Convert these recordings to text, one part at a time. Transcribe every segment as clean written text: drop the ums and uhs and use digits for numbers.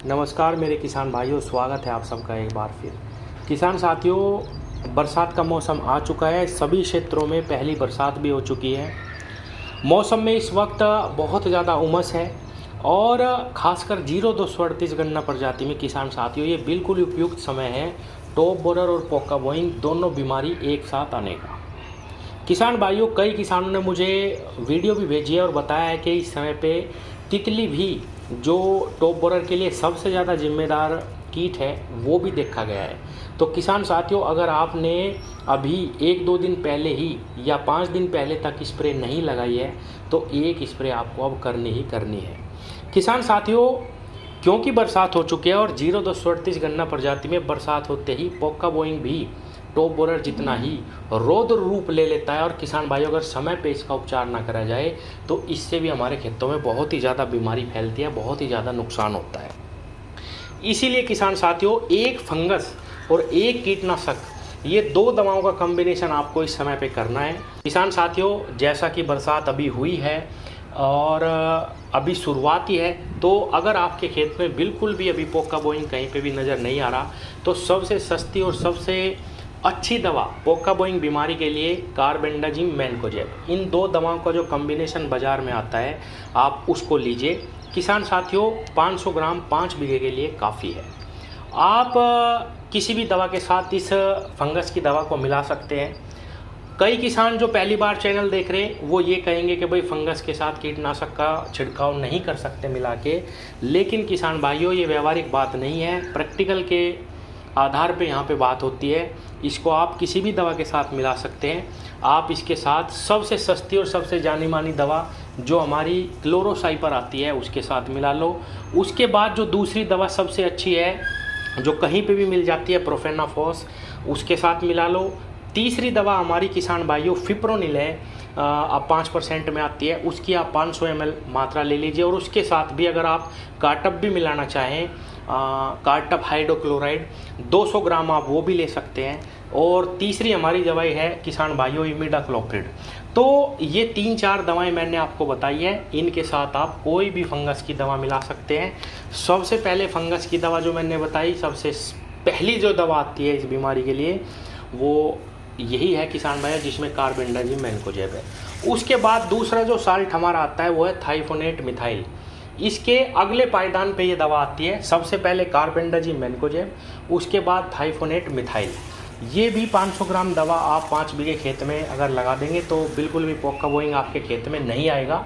नमस्कार मेरे किसान भाइयों, स्वागत है आप सबका एक बार फिर। किसान साथियों, बरसात का मौसम आ चुका है। सभी क्षेत्रों में पहली बरसात भी हो चुकी है। मौसम में इस वक्त बहुत ज़्यादा उमस है और ख़ासकर 0238 गन्ना प्रजाति में किसान साथियों ये बिल्कुल उपयुक्त समय है टॉप बोरर और पोका बोइंग दोनों बीमारी एक साथ आने का। किसान भाइयों, कई किसानों ने मुझे वीडियो भी भेजी है और बताया है कि इस समय पे तितली भी जो टॉप बोरर के लिए सबसे ज़्यादा जिम्मेदार कीट है वो भी देखा गया है। तो किसान साथियों, अगर आपने अभी 1-2 दिन पहले ही या 5 दिन पहले तक स्प्रे नहीं लगाई है तो एक स्प्रे आपको अब करनी ही करनी है। किसान साथियों, क्योंकि बरसात हो चुकी है और 0238 गन्ना प्रजाति में बरसात होते ही पोका बोइंग भी टॉप बोरर जितना ही रौद्र रूप ले लेता है और किसान भाइयों, अगर समय पे इसका उपचार ना करा जाए तो इससे भी हमारे खेतों में बहुत ही ज़्यादा बीमारी फैलती है, बहुत ही ज़्यादा नुकसान होता है। इसीलिए किसान साथियों, एक फंगस और एक कीटनाशक, ये 2 दवाओं का कॉम्बिनेशन आपको इस समय पे करना है। किसान साथियों, जैसा कि बरसात अभी हुई है और अभी शुरुआती है, तो अगर आपके खेत में बिल्कुल भी अभी पोका बोइंग कहीं पे भी नज़र नहीं आ रहा तो सबसे सस्ती और सबसे अच्छी दवा पोका बोइंग बीमारी के लिए कार्बेंडाजिम मैनकोजेब, इन 2 दवाओं का जो कॉम्बिनेशन बाज़ार में आता है आप उसको लीजिए। किसान साथियों, 500 ग्राम 5 बीघे के लिए काफ़ी है। आप किसी भी दवा के साथ इस फंगस की दवा को मिला सकते हैं। कई किसान जो पहली बार चैनल देख रहे हैं वो ये कहेंगे कि भाई फंगस के साथ कीटनाशक का छिड़काव नहीं कर सकते मिला के, लेकिन किसान भाइयों ये व्यवहारिक बात नहीं है, प्रैक्टिकल के आधार पे यहाँ पे बात होती है। इसको आप किसी भी दवा के साथ मिला सकते हैं। आप इसके साथ सबसे सस्ती और सबसे जानी मानी दवा जो हमारी क्लोरोसाइपर आती है उसके साथ मिला लो। उसके बाद जो दूसरी दवा सबसे अच्छी है जो कहीं पे भी मिल जाती है, प्रोफेनाफॉस, उसके साथ मिला लो। तीसरी दवा हमारी किसान भाइयों फिप्रोनिल है, अब 5% में आती है, उसकी आप 500 ml मात्रा ले लीजिए और उसके साथ भी अगर आप कार्टप भी मिलाना चाहें, कार्टप हाइड्रोक्लोराइड 200 ग्राम आप वो भी ले सकते हैं। और तीसरी हमारी दवाई है किसान भाइयों इमिडाक्लोप्रिड। तो ये 3-4 दवाएं मैंने आपको बताई है, इनके साथ आप कोई भी फंगस की दवा मिला सकते हैं। सबसे पहले फंगस की दवा जो मैंने बताई, सबसे पहली जो दवा आती है इस बीमारी के लिए वो यही है किसान भाई, जिसमें कार्बेंडाजिम मैनकोजेब है। उसके बाद दूसरा जो साल्ट हमारा आता है वो है थाइफोनेट मिथाइल। इसके अगले पायदान पे ये दवा आती है। सबसे पहले कार्बेंडाजिम मैनकोजेब, उसके बाद थाइफोनेट मिथाइल। ये भी 500 ग्राम दवा आप 5 बीघे खेत में अगर लगा देंगे तो बिल्कुल भी पोका बोइंग आपके खेत में नहीं आएगा।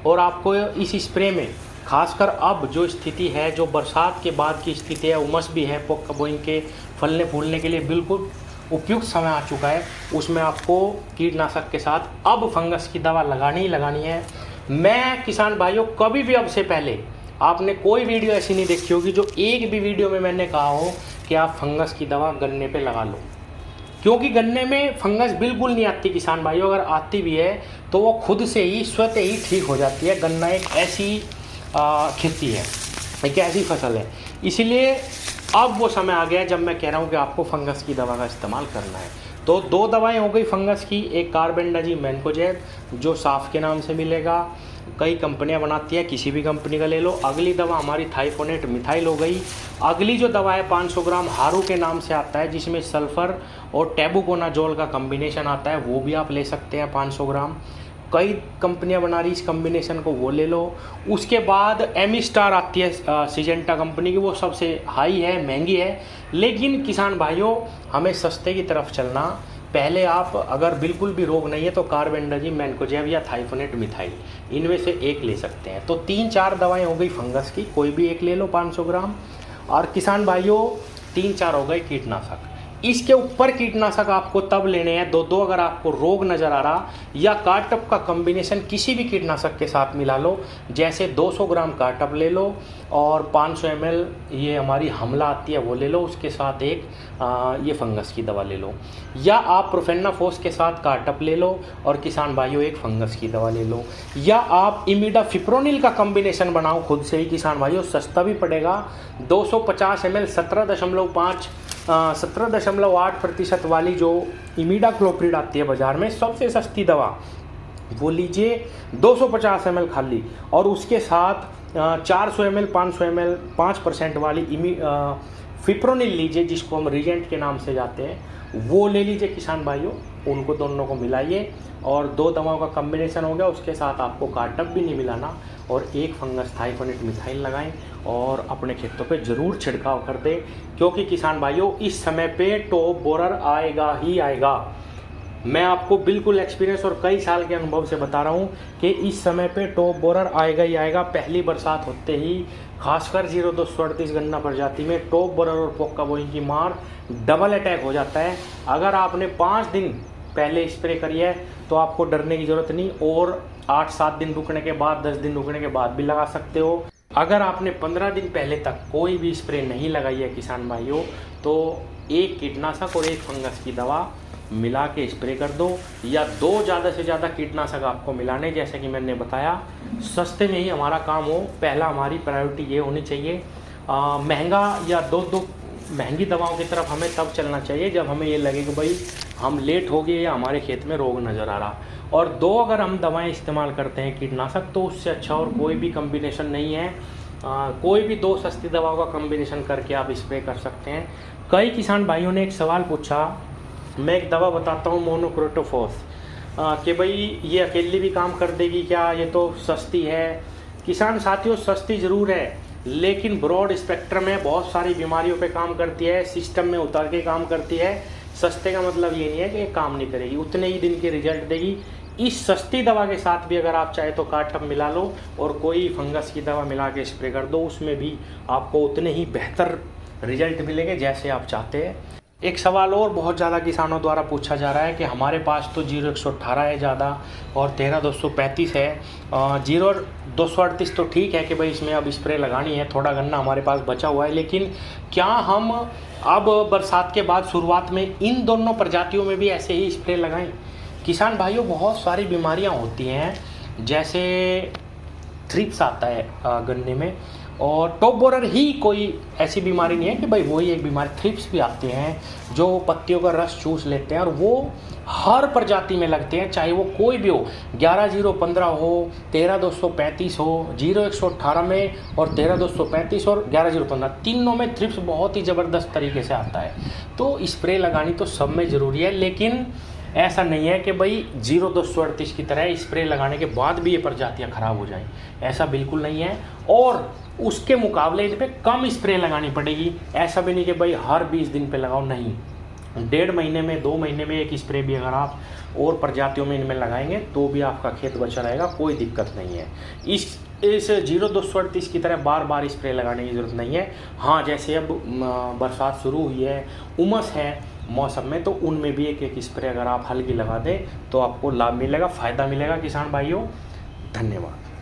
और आपको इस स्प्रे में खासकर अब जो स्थिति है, जो बरसात के बाद की स्थिति है, उमस भी है, पोका बोइंग के फलने फूलने के लिए बिल्कुल उपयुक्त समय आ चुका है, उसमें आपको कीटनाशक के साथ अब फंगस की दवा लगानी ही लगानी है। मैं किसान भाइयों, कभी भी अब से पहले आपने कोई वीडियो ऐसी नहीं देखी होगी जो एक भी वीडियो में मैंने कहा हो कि आप फंगस की दवा गन्ने पे लगा लो, क्योंकि गन्ने में फंगस बिल्कुल नहीं आती किसान भाइयों। अगर आती भी है तो वो खुद से ही स्वतः ही ठीक हो जाती है। गन्ना एक ऐसी खेती है, एक ऐसी फसल है, इसीलिए अब वो समय आ गया है जब मैं कह रहा हूँ कि आपको फंगस की दवा का इस्तेमाल करना है। तो 2 दवाएं हो गई फंगस की, एक कार्बेंडाजिम मैनकोजेब जो साफ के नाम से मिलेगा, कई कंपनियां बनाती है, किसी भी कंपनी का ले लो। अगली दवा हमारी थाइफोनेट मिथाइल हो गई। अगली जो दवा है 500 ग्राम हारू के नाम से आता है, जिसमें सल्फर और टैबुकोनाजोल का कम्बिनेशन आता है, वो भी आप ले सकते हैं 500 ग्राम। कई कंपनियां बना रही इस कम्बिनेशन को, वो ले लो। उसके बाद एमिस्टार आती है सिजेंटा कंपनी की, वो सबसे हाई है, महंगी है, लेकिन किसान भाइयों हमें सस्ते की तरफ चलना। पहले आप अगर बिल्कुल भी रोग नहीं है तो कार्बेंडाजिम मैनकोजेब या थाइफोनेट मिथाइल, इनमें से एक ले सकते हैं। तो 3-4 दवाएं हो गई फंगस की, कोई भी एक ले लो 500 ग्राम। और किसान भाइयों 3-4 हो गए कीटनाशक। इसके ऊपर कीटनाशक आपको तब लेने हैं 2-2 अगर आपको रोग नज़र आ रहा, या कार्टप का कॉम्बिनेशन किसी भी कीटनाशक के साथ मिला लो। जैसे 200 ग्राम कार्टप ले लो और 500 ml ये हमारी हमला आती है वो ले लो, उसके साथ एक ये फंगस की दवा ले लो। या आप प्रोफेनाफॉस के साथ कार्टप ले लो और किसान भाइयों एक फंगस की दवा ले लो। या आप इमिडाफिप्रोनिल का कॉम्बिनेशन बनाओ खुद से ही किसान भाइयों, सस्ता भी पड़ेगा। 250 ml 17.8% वाली जो इमिडाक्लोप्रिड आती है बाज़ार में, सबसे सस्ती दवा वो लीजिए 250 ml खाली, और उसके साथ 400 ml 500 ml 5% वाली फिप्रोनिल लीजिए, जिसको हम रीजेंट के नाम से जाते हैं, वो ले लीजिए किसान भाइयों। उनको दोनों को मिलाइए और 2 दवाओं का कम्बिनेशन हो गया। उसके साथ आपको कार्डप भी नहीं मिलाना और एक फंगस थाइफोनेट मिथाइल लगाएं और अपने खेतों पे ज़रूर छिड़काव कर दें, क्योंकि किसान भाइयों इस समय पे टॉप बोरर आएगा ही आएगा। मैं आपको बिल्कुल एक्सपीरियंस और कई साल के अनुभव से बता रहा हूँ कि इस समय पे टॉप बोरर आएगा ही आएगा। पहली बरसात होते ही खासकर 0238 गन्ना प्रजाति में टॉप बोरर और पोक्का बोइंग की मार डबल अटैक हो जाता है। अगर आपने 5 दिन पहले स्प्रे करी है तो आपको डरने की ज़रूरत नहीं, और 8-7 दिन रुकने के बाद 10 दिन रुकने के बाद भी लगा सकते हो। अगर आपने 15 दिन पहले तक कोई भी स्प्रे नहीं लगाई है किसान भाइयों, तो एक कीटनाशक और एक फंगस की दवा मिला के स्प्रे कर दो, या 2 ज़्यादा से ज़्यादा कीटनाशक आपको मिलाने, जैसे कि मैंने बताया। सस्ते में ही हमारा काम हो, पहला हमारी प्रायोरिटी ये होनी चाहिए। महंगा या दो महंगी दवाओं की तरफ हमें तब चलना चाहिए जब हमें ये लगे कि भाई हम लेट हो गए या हमारे खेत में रोग नज़र आ रहा। और 2 अगर हम दवाएं इस्तेमाल करते हैं कीटनाशक, तो उससे अच्छा और कोई भी कम्बिनेशन नहीं है। कोई भी 2 सस्ती दवाओं का कम्बिनेशन करके आप स्प्रे कर सकते हैं। कई किसान भाइयों ने एक सवाल पूछा, मैं एक दवा बताता हूँ मोनोक्रोटोफॉस, कि भाई ये अकेली भी काम कर देगी क्या, ये तो सस्ती है। किसान साथियों, सस्ती ज़रूर है, लेकिन ब्रॉड स्पेक्ट्रम में बहुत सारी बीमारियों पे काम करती है, सिस्टम में उतर के काम करती है। सस्ते का मतलब ये नहीं है कि ये काम नहीं करेगी, उतने ही दिन के रिजल्ट देगी। इस सस्ती दवा के साथ भी अगर आप चाहे तो कार्डप मिला लो और कोई फंगस की दवा मिला के स्प्रे कर दो, उसमें भी आपको उतने ही बेहतर रिजल्ट मिलेंगे जैसे आप चाहते हैं। एक सवाल और बहुत ज़्यादा किसानों द्वारा पूछा जा रहा है कि हमारे पास तो 0118 है ज़्यादा और 13235 है। 0238 तो ठीक है कि भाई इसमें अब स्प्रे लगानी है, थोड़ा गन्ना हमारे पास बचा हुआ है, लेकिन क्या हम अब बरसात के बाद शुरुआत में इन दोनों प्रजातियों में भी ऐसे ही स्प्रे लगाएं? किसान भाइयों, बहुत सारी बीमारियां होती हैं, जैसे थ्रिप्स आता है गन्ने में, और टॉप बोरर ही कोई ऐसी बीमारी नहीं है कि भाई वही एक बीमारी। थ्रिप्स भी आते हैं जो पत्तियों का रस चूस लेते हैं और वो हर प्रजाति में लगते हैं, चाहे वो कोई भी हो, 11015 हो, 13235 हो, 0118 में और 13235 और 11015, तीनों में थ्रिप्स बहुत ही ज़बरदस्त तरीके से आता है। तो स्प्रे लगानी तो सब में ज़रूरी है, लेकिन ऐसा नहीं है कि भाई 0238 की तरह स्प्रे लगाने के बाद भी ये प्रजातियां खराब हो जाएं, ऐसा बिल्कुल नहीं है। और उसके मुकाबले इन पे कम स्प्रे लगानी पड़ेगी, ऐसा भी नहीं कि भाई हर 20 दिन पे लगाओ, नहीं। 1.5 महीने में 2 महीने में एक स्प्रे भी अगर आप और प्रजातियों में इनमें लगाएंगे तो भी आपका खेत बचा रहेगा, कोई दिक्कत नहीं है। इस 0238 की तरह बार बार स्प्रे लगाने की ज़रूरत नहीं है। हाँ, जैसे अब बरसात शुरू हुई है, उमस है मौसम में, तो उनमें भी एक स्प्रे अगर आप हल्की लगा दें तो आपको लाभ मिलेगा, फ़ायदा मिलेगा किसान भाइयों। धन्यवाद।